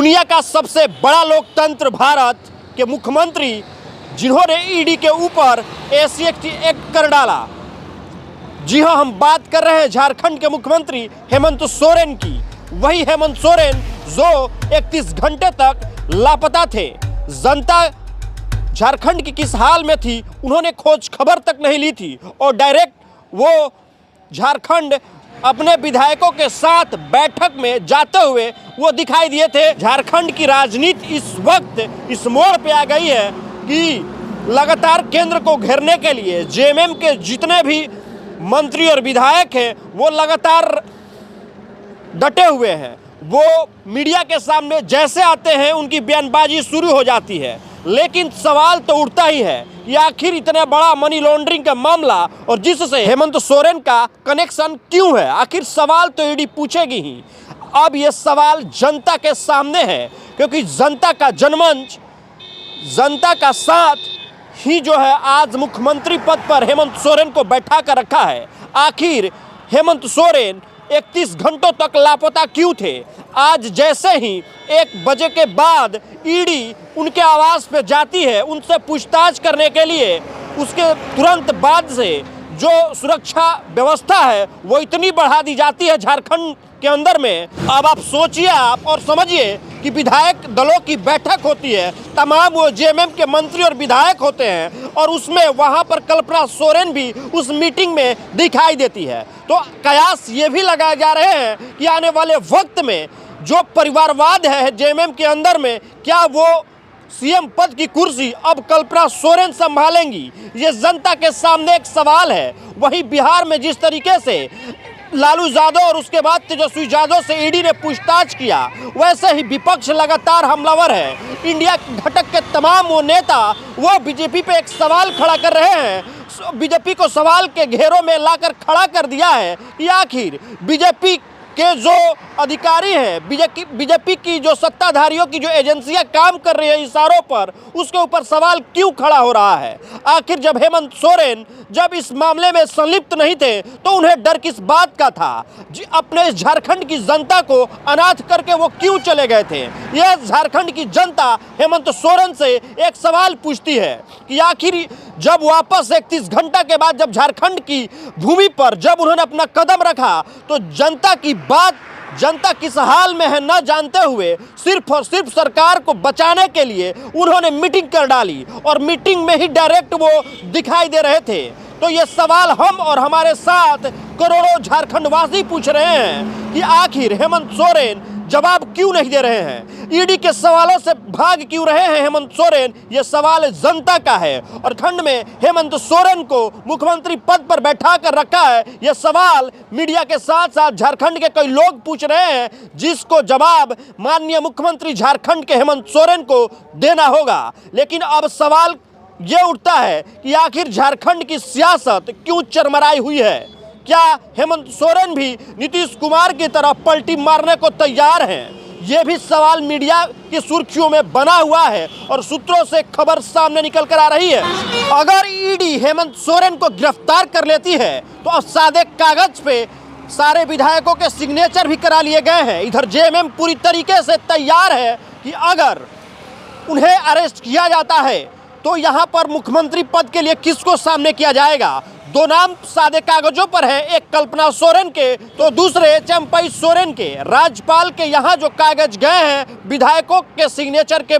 दुनिया का सबसे बड़ा लोकतंत्र भारत के मुख्यमंत्री जिन्होंने ईडी के ऊपर एसी एक्ट कर डाला। जी हाँ, हम बात कर रहे हैं झारखंड के मुख्यमंत्री हेमंत सोरेन की। वही हेमंत सोरेन जो 31 घंटे तक लापता थे। जनता झारखंड की किस हाल में थी उन्होंने खोज खबर तक नहीं ली थी और डायरेक्ट वो झारखंड अपने विधायकों के साथ बैठक में जाते हुए वो दिखाई दिए थे। झारखंड की राजनीति इस वक्त इस मोड़ पे आ गई है कि लगातार केंद्र को घेरने के लिए जेएमएम के जितने भी मंत्री और विधायक हैं वो लगातार डटे हुए हैं। वो मीडिया के सामने जैसे आते हैं उनकी बयानबाजी शुरू हो जाती है। लेकिन सवाल तो उठता ही है कि आखिर इतना बड़ा मनी लॉन्ड्रिंग का मामला और जिससे हेमंत सोरेन का कनेक्शन क्यों है, आखिर सवाल तो ईडी पूछेगी ही। अब ये सवाल जनता के सामने है क्योंकि जनता का जनमंच, जनता का साथ ही जो है आज मुख्यमंत्री पद पर हेमंत सोरेन को बैठा कर रखा है। आखिर हेमंत सोरेन 31 घंटों तक लापता क्यों थे? आज जैसे ही 1 बजे के बाद ईडी उनके आवास पे जाती है उनसे पूछताछ करने के लिए, उसके तुरंत बाद से जो सुरक्षा व्यवस्था है वो इतनी बढ़ा दी जाती है झारखंड के अंदर में। अब आप सोचिए आप और समझिए कि विधायक दलों की बैठक होती है, तमाम वो जेएमएम के मंत्री और विधायक होते हैं और उसमें वहां पर कल्पना सोरेन भी उस मीटिंग में दिखाई देती है। तो कयास ये भी लगाए जा रहे हैं कि आने वाले वक्त में जो परिवारवाद है जेएमएम के अंदर में, क्या वो सीएम पद की कुर्सी अब कल्पना सोरेन संभालेंगी? ये जनता के सामने एक सवाल है। वहीं बिहार में जिस तरीके से लालू यादव और उसके बाद तेजस्वी यादव से ईडी ने पूछताछ किया, वैसे ही विपक्ष लगातार हमलावर है। इंडिया घटक के तमाम वो नेता वो बीजेपी पे एक सवाल खड़ा कर रहे हैं। बीजेपी को सवाल के घेरों में लाकर खड़ा कर दिया है कि आखिर बीजेपी के जो अधिकारी हैं, बीजेपी की जो सत्ताधारियों की जो एजेंसियां काम कर रही है इशारों पर, उसके ऊपर सवाल क्यों खड़ा हो रहा है? आखिर जब हेमंत सोरेन जब इस मामले में संलिप्त नहीं थे तो उन्हें डर किस बात का था? अपने झारखंड की जनता को अनाथ करके वो क्यों चले गए थे? यह झारखंड की जनता हेमंत सोरेन से एक सवाल पूछती है कि आखिर जब वापस 31 घंटा के बाद जब झारखंड की भूमि पर जब उन्होंने अपना कदम रखा तो जनता की बात, जनता किस हाल में है न जानते हुए सिर्फ और सिर्फ सरकार को बचाने के लिए उन्होंने मीटिंग कर डाली और मीटिंग में ही डायरेक्ट वो दिखाई दे रहे थे। तो ये सवाल हम और हमारे साथ करोड़ों झारखंड वासी पूछ रहे हैं कि आखिर हेमंत सोरेन जवाब क्यों नहीं दे रहे हैं? ईडी के सवालों से भाग क्यों रहे हैं हेमंत सोरेन? ये सवाल जनता का है और खंड में हेमंत सोरेन को मुख्यमंत्री पद पर बैठा कर रखा है। ये सवाल मीडिया के साथ साथ झारखंड के कई लोग पूछ रहे हैं, जिसको जवाब माननीय मुख्यमंत्री झारखंड के हेमंत सोरेन को देना होगा। लेकिन अब सवाल ये उठता है कि आखिर झारखंड की सियासत क्यों चरमराई हुई है? क्या हेमंत सोरेन भी नीतीश कुमार की तरह पलटी मारने को तैयार हैं? ये भी सवाल मीडिया की सुर्खियों में बना हुआ है और सूत्रों से खबर सामने निकल कर आ रही है। अगर ईडी हेमंत सोरेन को गिरफ्तार कर लेती है तो अब सादे कागज पे सारे विधायकों के सिग्नेचर भी करा लिए गए हैं। इधर जेएमएम पूरी तरीके से तैयार है कि अगर उन्हें अरेस्ट किया जाता है तो यहाँ पर मुख्यमंत्री पद के लिए किसको सामने किया जाएगा? 2 नाम सादे कागजों पर है, एक कल्पना सोरेन के तो दूसरे चंपई सोरेन के। राज्यपाल के यहाँ जो कागज गए हैं विधायकों के सिग्नेचर के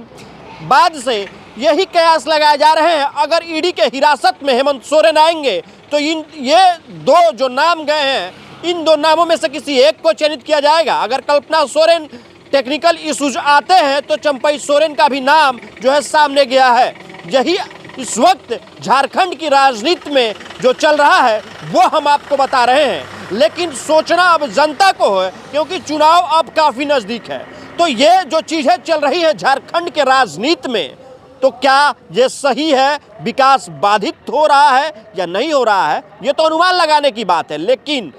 बाद से यही कयास लगाए जा रहे हैं। अगर ईडी के हिरासत में हेमंत सोरेन आएंगे तो ये 2 जो नाम गए हैं, इन 2 नामों में से किसी एक को चयनित किया जाएगा। अगर कल्पना सोरेन टेक्निकल इशूज आते हैं तो चंपई सोरेन का भी नाम जो है सामने गया है। यही इस वक्त झारखंड की राजनीति में जो चल रहा है वो हम आपको बता रहे हैं। लेकिन सोचना अब जनता को है क्योंकि चुनाव अब काफ़ी नज़दीक है। तो ये जो चीज़ें चल रही है झारखंड के राजनीति में, तो क्या ये सही है? विकास बाधित हो रहा है या नहीं हो रहा है, ये तो अनुमान लगाने की बात है। लेकिन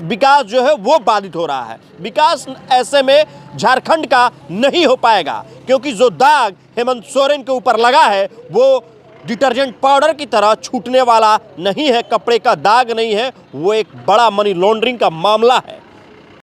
विकास जो है वो बाधित हो रहा है। विकास ऐसे में झारखंड का नहीं हो पाएगा क्योंकि जो दाग हेमंत सोरेन के ऊपर लगा है वो डिटर्जेंट पाउडर की तरह छूटने वाला नहीं है, कपड़े का दाग नहीं है, वो एक बड़ा मनी लॉन्ड्रिंग का मामला है।